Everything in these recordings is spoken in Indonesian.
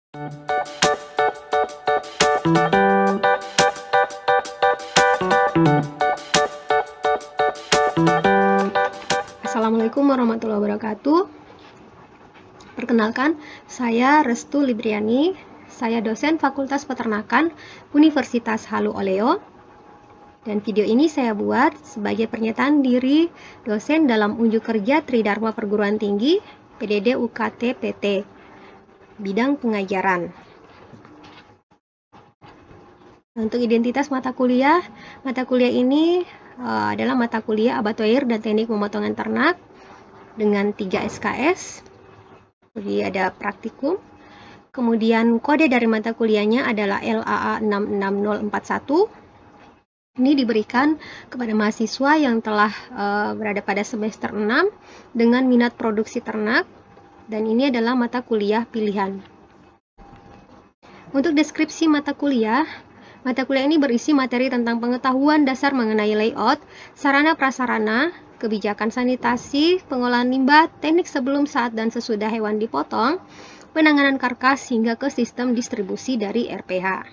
Assalamualaikum warahmatullahi wabarakatuh. Perkenalkan, saya Restu Libriani. Saya dosen Fakultas Peternakan Universitas Halu Oleo. Dan video ini saya buat sebagai pernyataan diri dosen dalam unjuk kerja Tridharma Perguruan Tinggi PDD UKT PT bidang pengajaran. Untuk identitas mata kuliah ini adalah mata kuliah abattoir dan teknik pemotongan ternak dengan 3 SKS. Jadi ada praktikum. Kemudian kode dari mata kuliahnya adalah LAA 66041. Ini diberikan kepada mahasiswa yang telah berada pada semester 6 dengan minat produksi ternak, dan ini adalah mata kuliah pilihan. Untuk deskripsi mata kuliah ini berisi materi tentang pengetahuan dasar mengenai layout, sarana prasarana, kebijakan sanitasi, pengolahan limbah, teknik sebelum, saat, dan sesudah hewan dipotong, penanganan karkas, hingga ke sistem distribusi dari RPH.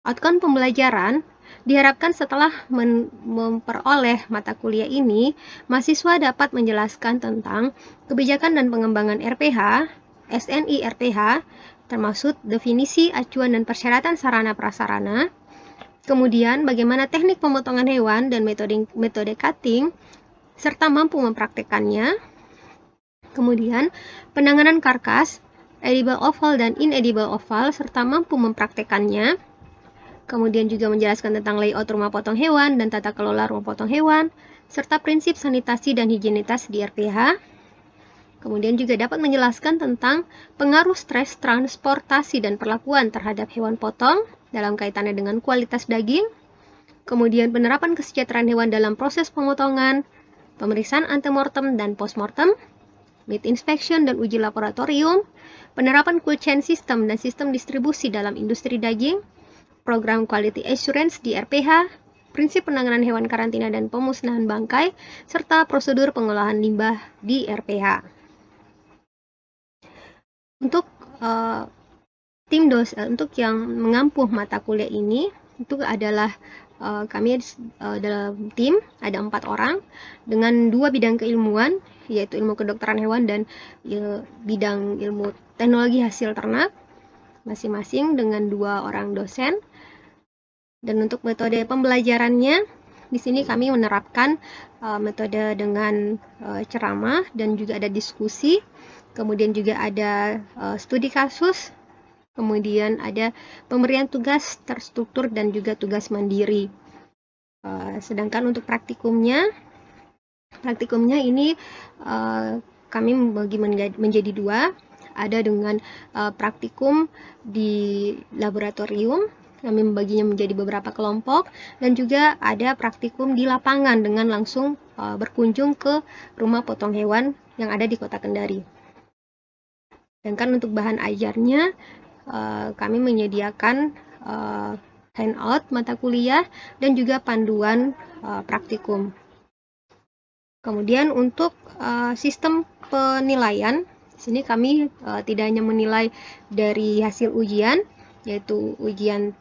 Outcome pembelajaran diharapkan setelah memperoleh mata kuliah ini, mahasiswa dapat menjelaskan tentang kebijakan dan pengembangan RPH, SNI RPH, termasuk definisi, acuan, dan persyaratan sarana prasarana. Kemudian bagaimana teknik pemotongan hewan dan metode cutting, serta mampu mempraktekannya. Kemudian penanganan karkas, edible offal dan inedible offal, serta mampu mempraktekannya. Kemudian juga menjelaskan tentang layout rumah potong hewan dan tata kelola rumah potong hewan, serta prinsip sanitasi dan higienitas di RPH. Kemudian juga dapat menjelaskan tentang pengaruh stres, transportasi, dan perlakuan terhadap hewan potong dalam kaitannya dengan kualitas daging. Kemudian penerapan kesejahteraan hewan dalam proses pemotongan, pemeriksaan antemortem dan postmortem, meat inspection dan uji laboratorium, penerapan cold chain system dan sistem distribusi dalam industri daging, program quality assurance di RPH, prinsip penanganan hewan karantina dan pemusnahan bangkai, serta prosedur pengolahan limbah di RPH. Untuk untuk yang mengampu mata kuliah ini, itu adalah kami dalam tim ada 4 orang dengan 2 bidang keilmuan, yaitu ilmu kedokteran hewan dan bidang ilmu teknologi hasil ternak, masing-masing dengan 2 orang dosen. Dan untuk metode pembelajarannya, di sini kami menerapkan metode dengan ceramah dan juga ada diskusi. Kemudian juga ada studi kasus, kemudian ada pemberian tugas terstruktur dan juga tugas mandiri. Sedangkan untuk praktikumnya ini kami membagi menjadi 2. Ada dengan praktikum di laboratorium, kami membaginya menjadi beberapa kelompok, dan juga ada praktikum di lapangan dengan langsung berkunjung ke rumah potong hewan yang ada di Kota Kendari. Sedangkan untuk bahan ajarnya, kami menyediakan handout mata kuliah dan juga panduan praktikum. Kemudian untuk sistem penilaian, di sini kami tidak hanya menilai dari hasil ujian, yaitu ujian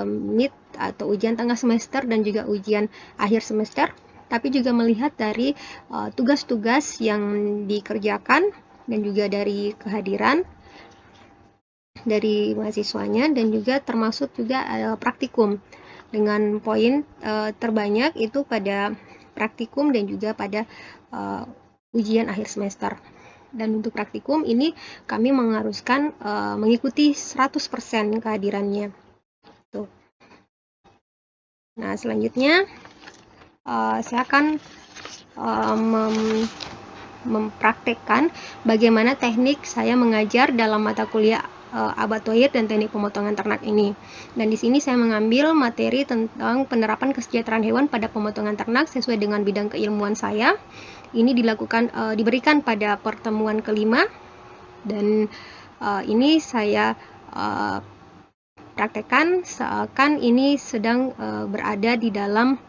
mid atau ujian tengah semester dan juga ujian akhir semester, tapi juga melihat dari tugas-tugas yang dikerjakan dan juga dari kehadiran dari mahasiswanya, dan juga termasuk juga praktikum dengan poin terbanyak itu pada praktikum dan juga pada ujian akhir semester. Dan untuk praktikum ini kami mengharuskan mengikuti 100% kehadirannya. Tuh. Nah, selanjutnya saya akan mempraktekkan bagaimana teknik saya mengajar dalam mata kuliah abattoir dan teknik pemotongan ternak ini. Dan di sini saya mengambil materi tentang penerapan kesejahteraan hewan pada pemotongan ternak sesuai dengan bidang keilmuan saya. Ini diberikan pada pertemuan kelima, dan ini saya praktekkan seakan ini sedang berada di dalam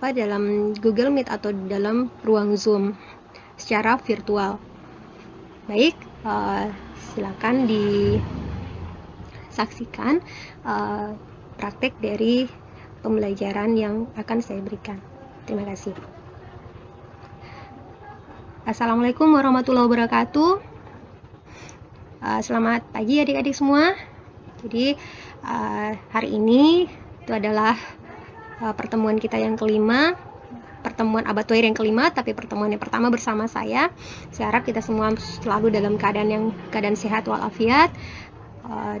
dalam Google Meet atau dalam ruang Zoom secara virtual. Baik, silakan disaksikan praktek dari pembelajaran yang akan saya berikan. Terima kasih. Assalamualaikum warahmatullahi wabarakatuh. Selamat pagi adik-adik semua. Jadi hari ini itu adalah pertemuan kita yang kelima, pertemuan Abattoir yang kelima, tapi pertemuan yang pertama bersama saya. Saya harap kita semua selalu dalam keadaan sehat walafiat,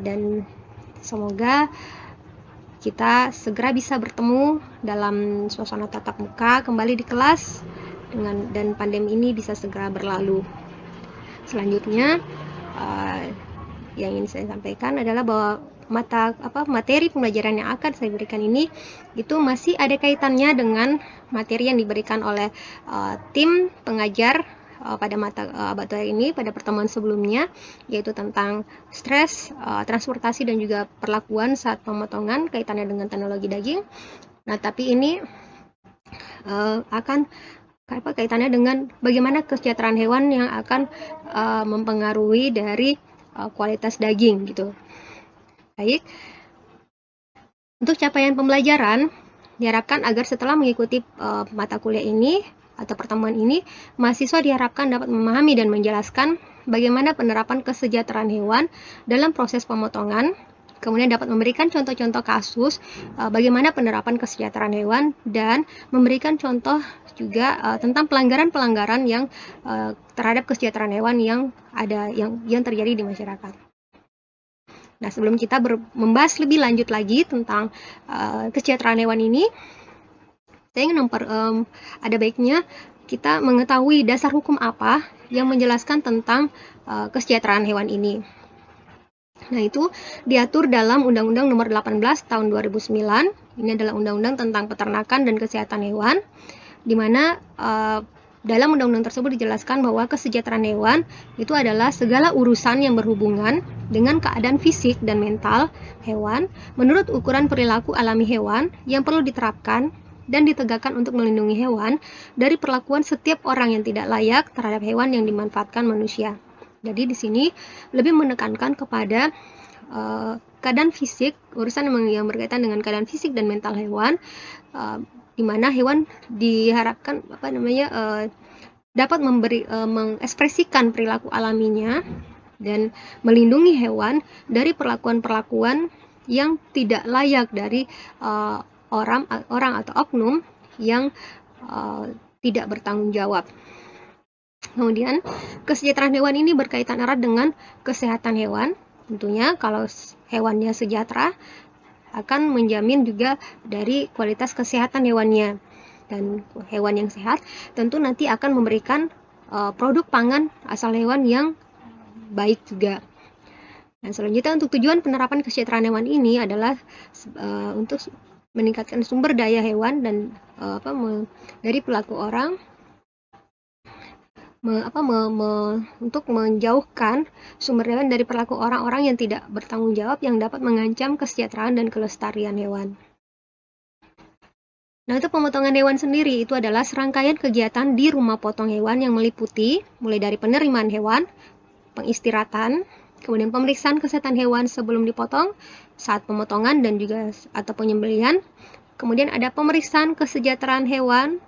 dan semoga kita segera bisa bertemu dalam suasana tatap muka kembali di kelas dan pandemi ini bisa segera berlalu. Selanjutnya yang ingin saya sampaikan adalah bahwa materi pembelajaran yang akan saya berikan ini itu masih ada kaitannya dengan materi yang diberikan oleh tim pengajar pada mata Abattoir ini pada pertemuan sebelumnya, yaitu tentang stres, transportasi dan juga perlakuan saat pemotongan kaitannya dengan teknologi daging. Nah, tapi ini akan kaitannya dengan bagaimana kesejahteraan hewan yang akan mempengaruhi dari kualitas daging gitu. Baik. Untuk capaian pembelajaran diharapkan agar setelah mengikuti mata kuliah ini atau pertemuan ini, mahasiswa diharapkan dapat memahami dan menjelaskan bagaimana penerapan kesejahteraan hewan dalam proses pemotongan, kemudian dapat memberikan contoh-contoh kasus bagaimana penerapan kesejahteraan hewan dan memberikan contoh juga tentang pelanggaran-pelanggaran yang terhadap kesejahteraan hewan yang terjadi di masyarakat. Nah, sebelum kita membahas lebih lanjut lagi tentang kesejahteraan hewan ini, saya ingin ada baiknya kita mengetahui dasar hukum apa yang menjelaskan tentang kesejahteraan hewan ini. Nah, itu diatur dalam Undang-Undang Nomor 18 Tahun 2009. Ini adalah Undang-Undang tentang Peternakan dan Kesehatan Hewan, di mana dalam undang-undang tersebut dijelaskan bahwa kesejahteraan hewan itu adalah segala urusan yang berhubungan dengan keadaan fisik dan mental hewan menurut ukuran perilaku alami hewan yang perlu diterapkan dan ditegakkan untuk melindungi hewan dari perlakuan setiap orang yang tidak layak terhadap hewan yang dimanfaatkan manusia. Jadi di sini lebih menekankan kepada keadaan fisik, urusan yang berkaitan dengan keadaan fisik dan mental hewan, di mana hewan diharapkan dapat mengekspresikan perilaku alaminya dan melindungi hewan dari perlakuan-perlakuan yang tidak layak dari orang atau oknum yang tidak bertanggung jawab. Kemudian, kesejahteraan hewan ini berkaitan erat dengan kesehatan hewan. Tentunya kalau hewannya sejahtera akan menjamin juga dari kualitas kesehatan hewannya. Dan hewan yang sehat tentu nanti akan memberikan produk pangan asal hewan yang baik juga. Nah, selanjutnya untuk tujuan penerapan kesejahteraan hewan ini adalah untuk meningkatkan sumber daya hewan dan dari perilaku orang, untuk menjauhkan sumber hewan dari perilaku orang-orang yang tidak bertanggung jawab yang dapat mengancam kesejahteraan dan kelestarian hewan. Nah, untuk pemotongan hewan sendiri itu adalah serangkaian kegiatan di rumah potong hewan yang meliputi mulai dari penerimaan hewan, pengistirahatan, kemudian pemeriksaan kesehatan hewan sebelum dipotong, saat pemotongan dan juga atau penyembelihan. Kemudian ada pemeriksaan kesejahteraan hewan,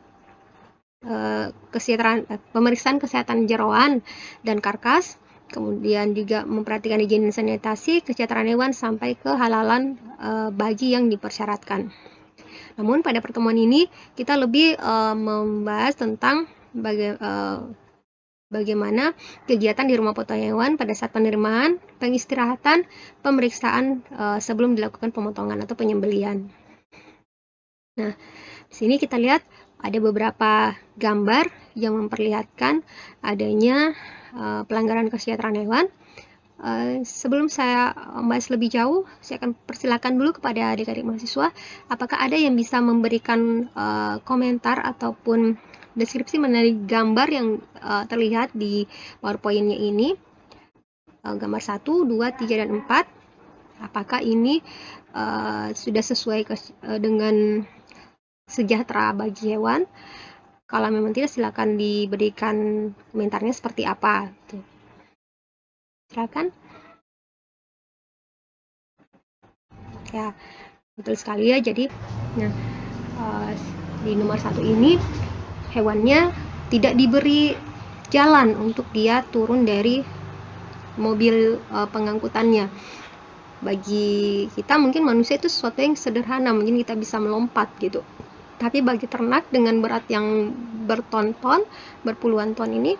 pemeriksaan kesehatan jeroan dan karkas, kemudian juga memperhatikan higienis sanitasi, kesejahteraan hewan sampai kehalalan bagi yang dipersyaratkan. Namun pada pertemuan ini kita lebih membahas tentang bagaimana kegiatan di rumah potong hewan pada saat penerimaan, pengistirahatan, pemeriksaan sebelum dilakukan pemotongan atau penyembelihan. Nah, di sini kita lihat ada beberapa gambar yang memperlihatkan adanya pelanggaran kesejahteraan hewan. Sebelum saya membahas lebih jauh, saya akan persilakan dulu kepada adik-adik mahasiswa, apakah ada yang bisa memberikan komentar ataupun deskripsi mengenai gambar yang terlihat di PowerPoint-nya ini, gambar 1, 2, 3, dan 4. Apakah ini sudah sesuai dengan sejahtera bagi hewan? Kalau memang tidak, silakan diberikan komentarnya seperti apa. Silakan. Ya, betul sekali ya. Jadi, nah, di nomor 1 ini hewannya tidak diberi jalan untuk dia turun dari mobil pengangkutannya. Bagi kita mungkin manusia itu sesuatu yang sederhana, mungkin kita bisa melompat gitu. Tapi bagi ternak dengan berat yang berton-ton, berpuluhan ton ini,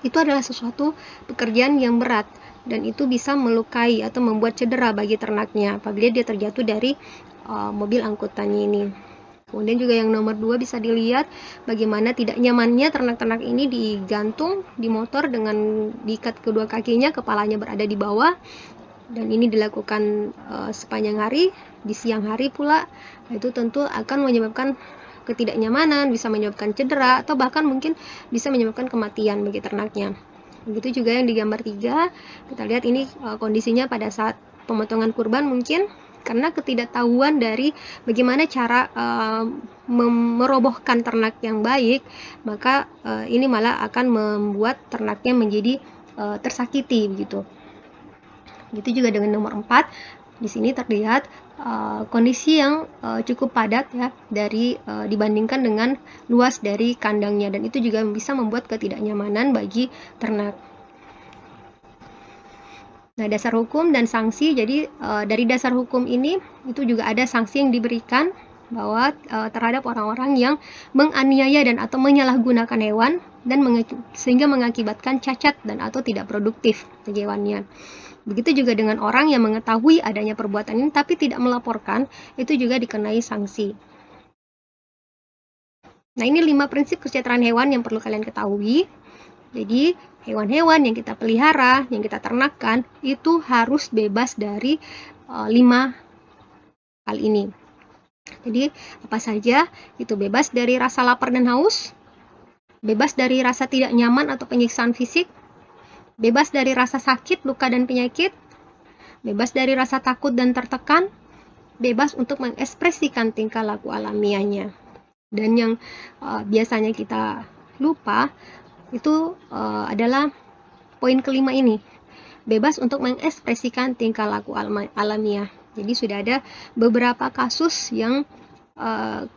itu adalah sesuatu pekerjaan yang berat dan itu bisa melukai atau membuat cedera bagi ternaknya apabila dia terjatuh dari mobil angkutannya ini. Kemudian juga yang nomor 2 bisa dilihat bagaimana tidak nyamannya ternak-ternak ini digantung di motor dengan diikat kedua kakinya, kepalanya berada di bawah, dan ini dilakukan sepanjang hari, di siang hari pula. Itu tentu akan menyebabkan ketidaknyamanan, bisa menyebabkan cedera, atau bahkan mungkin bisa menyebabkan kematian bagi ternaknya. Begitu juga yang di gambar 3, kita lihat ini kondisinya pada saat pemotongan kurban mungkin karena ketidaktahuan dari bagaimana cara merobohkan ternak yang baik, maka ini malah akan membuat ternaknya menjadi tersakiti begitu. Begitu juga dengan nomor 4, di sini terlihat kondisi yang cukup padat ya dibandingkan dengan luas dari kandangnya, dan itu juga bisa membuat ketidaknyamanan bagi ternak. Nah, dasar hukum dan sanksi. Jadi dari dasar hukum ini itu juga ada sanksi yang diberikan bahwa terhadap orang-orang yang menganiaya dan atau menyalahgunakan hewan dan sehingga mengakibatkan cacat dan atau tidak produktif bagi hewannya. Begitu juga dengan orang yang mengetahui adanya perbuatan ini tapi tidak melaporkan, itu juga dikenai sanksi. Nah, ini 5 prinsip kesejahteraan hewan yang perlu kalian ketahui. Jadi, hewan-hewan yang kita pelihara, yang kita ternakkan, itu harus bebas dari 5 hal ini. Jadi, apa saja? Itu bebas dari rasa lapar dan haus, bebas dari rasa tidak nyaman atau penyiksaan fisik, bebas dari rasa sakit, luka, dan penyakit, bebas dari rasa takut dan tertekan, bebas untuk mengekspresikan tingkah laku alamiahnya. Dan yang biasanya kita lupa itu adalah poin kelima ini, bebas untuk mengekspresikan tingkah laku alamiah. Jadi sudah ada beberapa kasus yang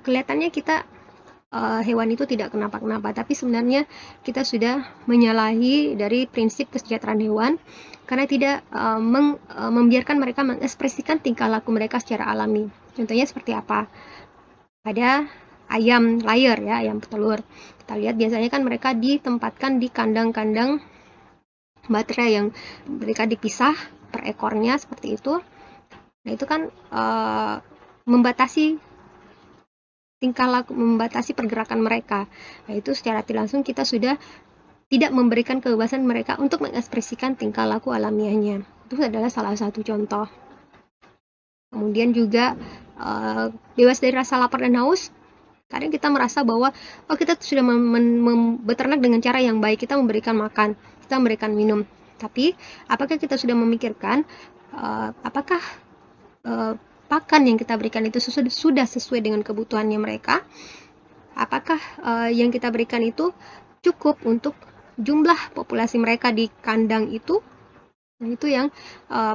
kelihatannya kita hewan itu tidak kenapa-kenapa, tapi sebenarnya kita sudah menyalahi dari prinsip kesejahteraan hewan karena tidak membiarkan mereka mengekspresikan tingkah laku mereka secara alami. Contohnya seperti apa? Pada ayam layer ya, ayam petelur. Kita lihat biasanya kan mereka ditempatkan di kandang-kandang baterai yang mereka dipisah per ekornya seperti itu. Nah, itu kan membatasi tingkah laku, membatasi pergerakan mereka. Nah, itu secara tidak langsung kita sudah tidak memberikan kebebasan mereka untuk mengekspresikan tingkah laku alamiahnya. Itu adalah salah satu contoh. Kemudian juga bebas dari rasa lapar dan haus. Kadang kita merasa bahwa kita sudah beternak dengan cara yang baik, kita memberikan makan, kita memberikan minum. Tapi apakah kita sudah memikirkan apakah pakan yang kita berikan itu sudah sesuai dengan kebutuhannya mereka? Apakah yang kita berikan itu cukup untuk jumlah populasi mereka di kandang itu? Nah, itu yang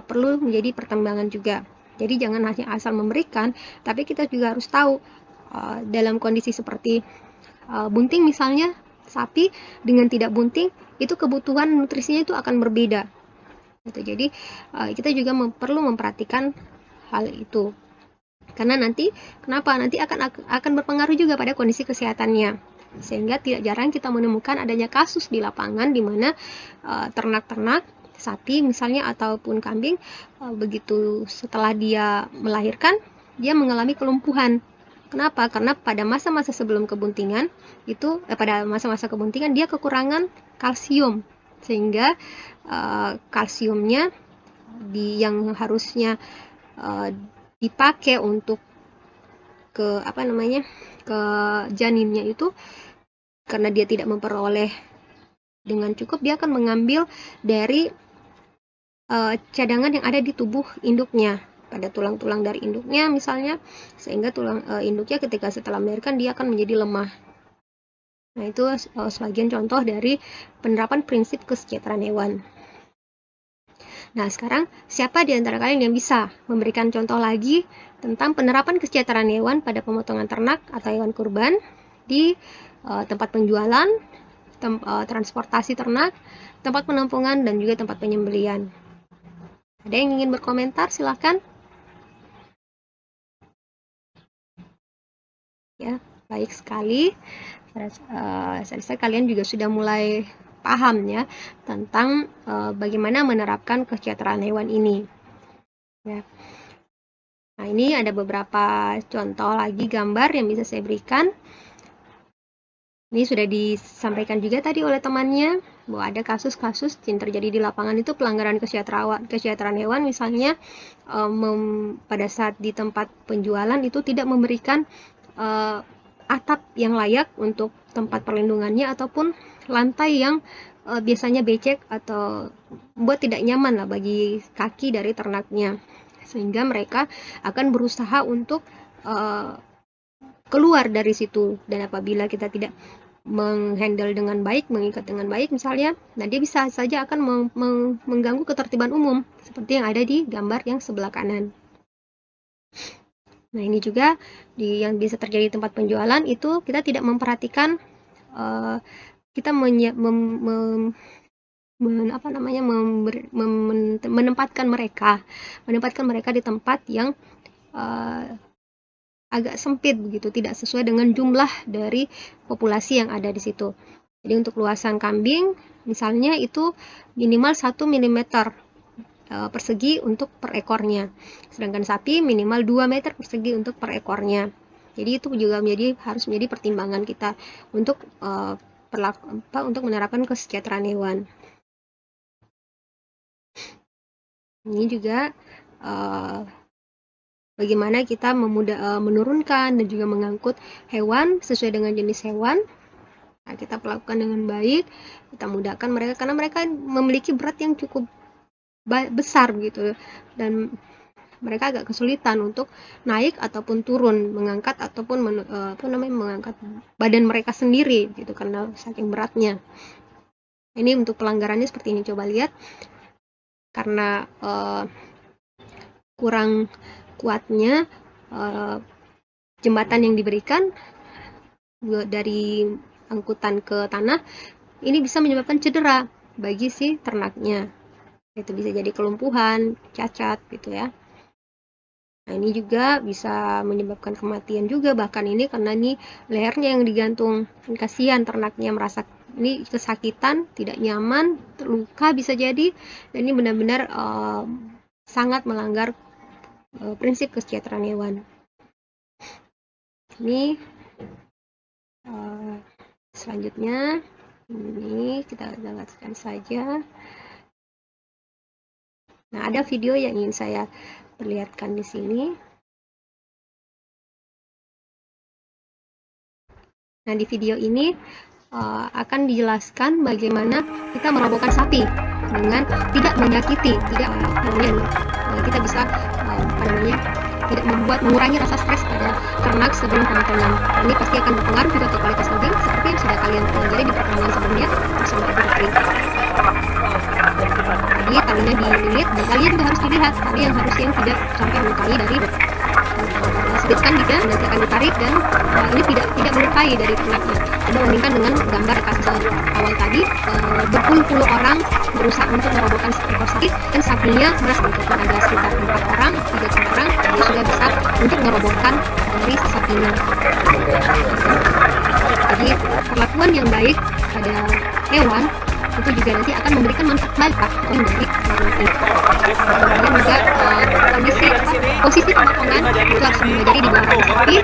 perlu menjadi pertimbangan juga. Jadi jangan hanya asal memberikan, tapi kita juga harus tahu dalam kondisi seperti bunting misalnya, sapi dengan tidak bunting, itu kebutuhan nutrisinya itu akan berbeda. Gitu. Jadi kita juga perlu memperhatikan hal itu. Karena nanti akan berpengaruh juga pada kondisi kesehatannya. Sehingga tidak jarang kita menemukan adanya kasus di lapangan di mana ternak-ternak sapi misalnya ataupun kambing begitu setelah dia melahirkan dia mengalami kelumpuhan. Kenapa? Karena pada masa-masa sebelum kebuntingan itu pada masa-masa kebuntingan dia kekurangan kalsium sehingga kalsiumnya yang harusnya dipakai untuk ke janinnya itu karena dia tidak memperoleh dengan cukup, dia akan mengambil dari cadangan yang ada di tubuh induknya pada tulang-tulang dari induknya misalnya, sehingga tulang induknya ketika setelah melahirkan dia akan menjadi lemah. Nah, itu sebagian contoh dari penerapan prinsip kesejahteraan hewan. Nah, sekarang siapa di antara kalian yang bisa memberikan contoh lagi tentang penerapan kesejahteraan hewan pada pemotongan ternak atau hewan kurban di tempat penjualan, transportasi ternak, tempat penampungan, dan juga tempat penyembelian? Ada yang ingin berkomentar? Silahkan. Ya, baik sekali. Saya rasa kalian juga sudah mulai paham ya tentang bagaimana menerapkan kesejahteraan hewan ini. Ya. Nah, ini ada beberapa contoh lagi gambar yang bisa saya berikan. Ini sudah disampaikan juga tadi oleh temannya bahwa ada kasus-kasus yang terjadi di lapangan itu pelanggaran kesejahteraan hewan, misalnya pada saat di tempat penjualan itu tidak memberikan atap yang layak untuk tempat perlindungannya ataupun lantai yang biasanya becek atau buat tidak nyaman lah bagi kaki dari ternaknya, sehingga mereka akan berusaha untuk keluar dari situ. Dan apabila kita tidak menghandle dengan baik, mengikat dengan baik misalnya, nah dia bisa saja akan mengganggu ketertiban umum seperti yang ada di gambar yang sebelah kanan. Nah, ini juga yang bisa terjadi di tempat penjualan itu kita tidak memperhatikan, kita menempatkan mereka di tempat yang agak sempit begitu, tidak sesuai dengan jumlah dari populasi yang ada di situ. Jadi untuk luasan kambing misalnya itu minimal 1 mm persegi untuk per ekornya, sedangkan sapi minimal 2 meter persegi untuk per ekornya. Jadi itu juga harus menjadi pertimbangan kita untuk untuk menerapkan kesejahteraan hewan. Ini juga bagaimana kita menurunkan dan juga mengangkut hewan sesuai dengan jenis hewan. Nah, kita lakukan dengan baik, kita mudahkan mereka karena mereka memiliki berat yang cukup besar gitu, dan mereka agak kesulitan untuk naik ataupun turun, mengangkat ataupun mengangkat badan mereka sendiri gitu karena saking beratnya. Ini untuk pelanggarannya seperti ini, coba lihat, karena kurang kuatnya jembatan yang diberikan dari angkutan ke tanah, ini bisa menyebabkan cedera bagi si ternaknya. Itu bisa jadi kelumpuhan, cacat gitu ya. Nah, ini juga bisa menyebabkan kematian juga, bahkan ini karena ini lehernya yang digantung. Kasihan ternaknya merasa ini kesakitan, tidak nyaman, terluka bisa jadi, dan ini benar-benar sangat melanggar prinsip kesejahteraan hewan. Ini selanjutnya, ini kita lewatkan saja. Nah, ada video yang ingin saya perlihatkan di sini. Nah, di video ini akan dijelaskan bagaimana kita merobohkan sapi dengan tidak menyakiti, kita bisa tidak mengurangi rasa stres pada ternak sebelum pemotongan. Ini pasti akan berpengaruh juga ke kualitas daging seperti yang sudah kalian pelajari di pertemuan sebelumnya bersama Ibu Putri. Jadi talinya dililit dan kalian juga harus dilihat tali yang tidak sampai melukai dari sedikitkan juga nanti akan ditarik, dan ini tidak melukai dari ternaknya. Coba bandingkan dengan gambar kasus awal tadi, berpuluh-puluh orang berusaha untuk merobohkan ekor sapi dan sapinya merasa ada sekitar 4 orang, 3 orang, dia sudah bisa untuk merobohkan dari sapinya. Jadi perlakuan yang baik pada hewan itu juga nanti akan memberikan manfaat baik dari ini. Kemudian juga posisi pemotongan itu harus mempelajari di bawah kaki sapi,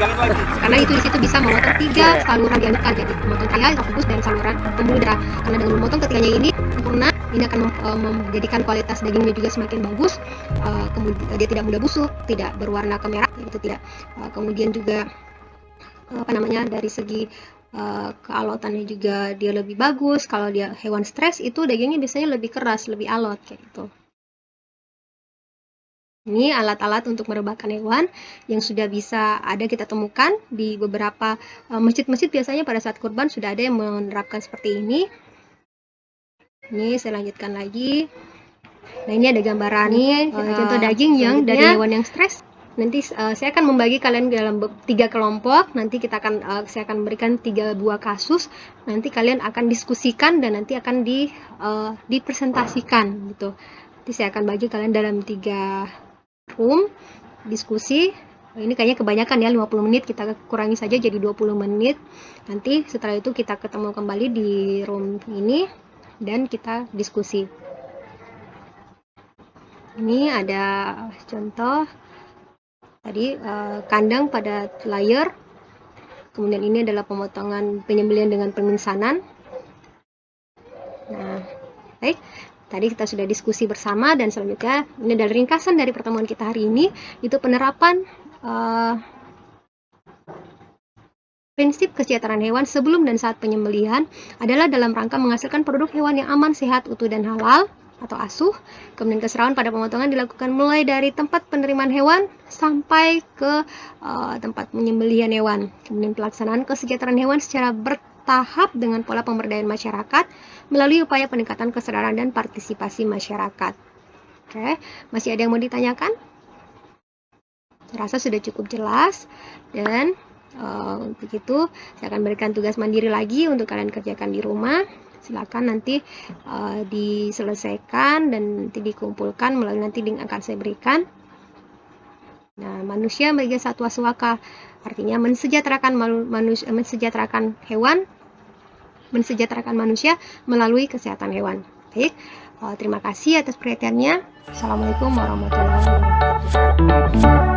karena itu di situ bisa memotong 3 saluran dialihkan, jadi memotong telinga, esophagus, dan saluran pembuluh darah. Karena dengan memotong ketiganya ini sempurna, ini akan menjadikan kualitas dagingnya juga semakin bagus. Kemudian dia tidak mudah busuk, tidak berwarna kemerah, itu tidak. Kemudian juga dari segi kealotannya juga dia lebih bagus. Kalau dia hewan stres itu dagingnya biasanya lebih keras, lebih alot kayak gitu. Ini alat-alat untuk merebahkan hewan yang sudah bisa kita temukan di beberapa masjid-masjid. Biasanya pada saat kurban sudah ada yang menerapkan seperti ini. Ini saya lanjutkan lagi. Nah, ini ada gambaran contoh daging yang dari hewan yang stres. Nanti saya akan membagi kalian dalam 3 kelompok. Nanti saya akan berikan 3 buah kasus. Nanti kalian akan diskusikan dan nanti akan dipresentasikan gitu. Nanti saya akan bagi kalian dalam 3 room diskusi. Ini kayaknya kebanyakan ya, 50 menit, kita kurangi saja jadi 20 menit. Nanti setelah itu kita ketemu kembali di room ini dan kita diskusi. Ini ada contoh tadi kandang pada layar. Kemudian ini adalah penyembelihan dengan peminsanan. Nah, baik. Tadi kita sudah diskusi bersama dan selanjutnya ini adalah ringkasan dari pertemuan kita hari ini. Itu penerapan prinsip kesejahteraan hewan sebelum dan saat penyembelihan adalah dalam rangka menghasilkan produk hewan yang aman, sehat, utuh, dan halal atau asuh. Kemudian kesetaraan pada pemotongan dilakukan mulai dari tempat penerimaan hewan sampai ke tempat penyembelihan hewan. Kemudian pelaksanaan kesejahteraan hewan secara bertahap dengan pola pemberdayaan masyarakat melalui upaya peningkatan kesadaran dan partisipasi masyarakat. Oke, masih ada yang mau ditanyakan? Saya rasa sudah cukup jelas dan untuk itu saya akan berikan tugas mandiri lagi untuk kalian kerjakan di rumah. Silakan nanti diselesaikan dan nanti dikumpulkan melalui nanti link akan saya berikan. Nah, manusia sebagai satwa suaka artinya mensejahterakan hewan, mensejahterakan manusia melalui kesehatan hewan. Baik, terima kasih atas perhatiannya. Assalamualaikum warahmatullahi wabarakatuh.